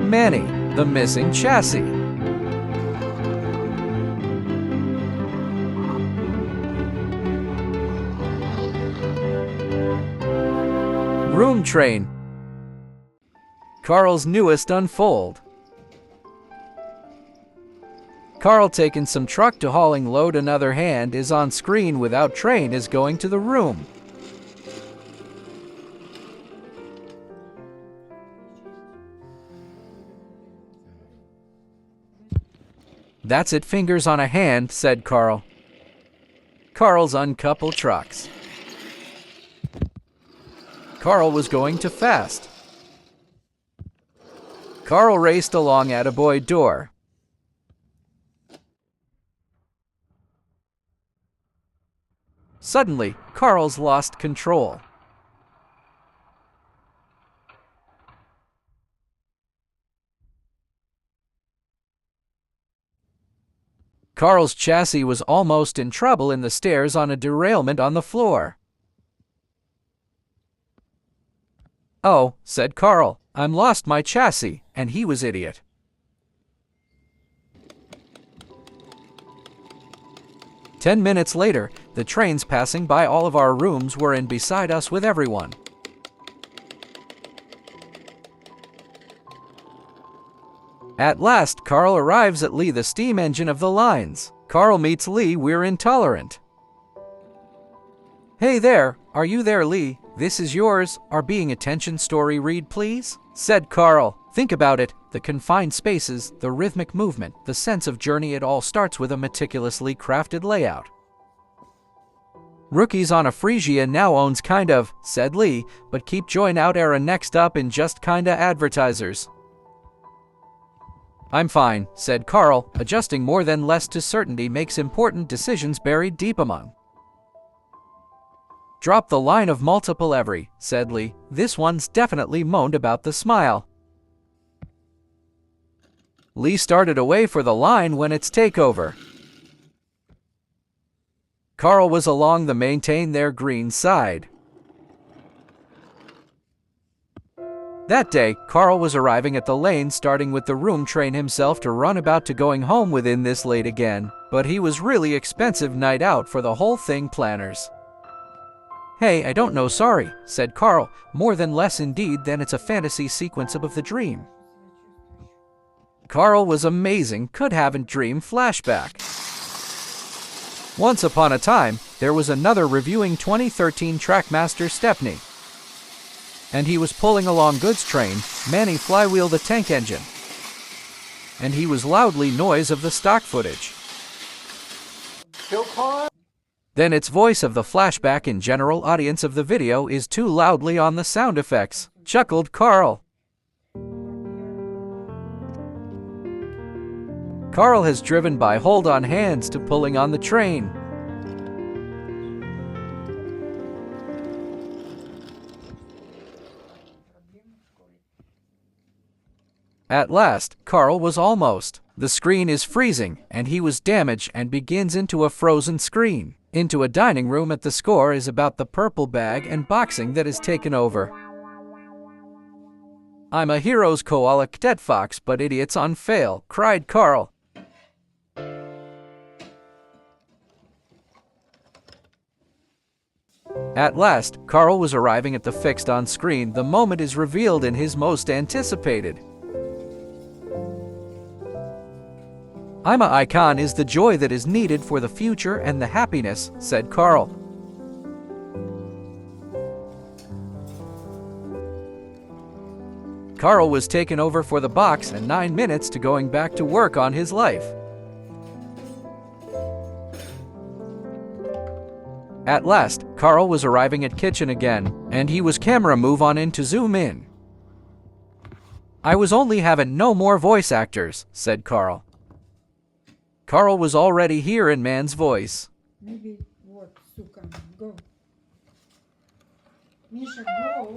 Manny, the missing chassis. Room train. Carl's newest unfold. Carl taking some truck to hauling load another hand is on screen without train is going to the room. That's it, fingers on a hand, said Carl. Carl's uncouple trucks. Carl was going too fast. Carl raced along attaboy door. Suddenly, Carl's lost control. Carl's chassis was almost in trouble in the stairs on a derailment on the floor. "Oh," said Carl, "I'm lost my chassis," and he was idiot. "10 minutes later, the trains passing by all of our rooms were in beside us with everyone. At last, Carl arrives at Lee, the steam engine of the lines. Carl meets Lee, we're intolerant. "Hey there, are you there, Lee? This is yours. Our being attention story read, please," said Carl. Think about it, the confined spaces, the rhythmic movement, the sense of journey, it all starts with a meticulously crafted layout. "Rookies on a Frisia now owns kind of," said Lee, "but keep join out era next up in just kinda advertisers." "I'm fine," said Carl, adjusting more than less to certainty makes important decisions buried deep among. "Drop the line of multiple every," said Lee. "This one's definitely moaned about the smile." Lee started away for the line when it's takeover. Carl was along the maintain their green side. That day, Carl was arriving at the lane starting with the room train himself to run about to going home within this late again, but he was really expensive night out for the whole thing planners. "Hey, I don't know, sorry," said Carl, more than less indeed than it's a fantasy sequence of the dream. Carl was amazing, could haven't dream flashback. Once upon a time, there was another reviewing 2013 Trackmaster Stepney. And he was pulling along goods train, Manny flywheel the tank engine. And he was loudly noise of the stock footage. Then its voice of the flashback in general audience of the video is too loudly on the sound effects, chuckled Carl. Carl has driven by hold on hands to pulling on the train. At last, Carl was almost. The screen is freezing, and he was damaged and begins into a frozen screen. Into a dining room at the score is about the purple bag and boxing that is taken over. "I'm a hero's koala dead fox, but idiots on fail," cried Carl. At last, Carl was arriving at the fixed on screen. The moment is revealed in his most anticipated. "I'm a icon is the joy that is needed for the future and the happiness," said Carl. Carl was taken over for the box and 9 minutes to going back to work on his life. At last, Carl was arriving at kitchen again, and he was camera move on in to zoom in. "I was only having no more voice actors," said Carl. Carl was already here in man's voice. Maybe what, suka, go. Misha, go.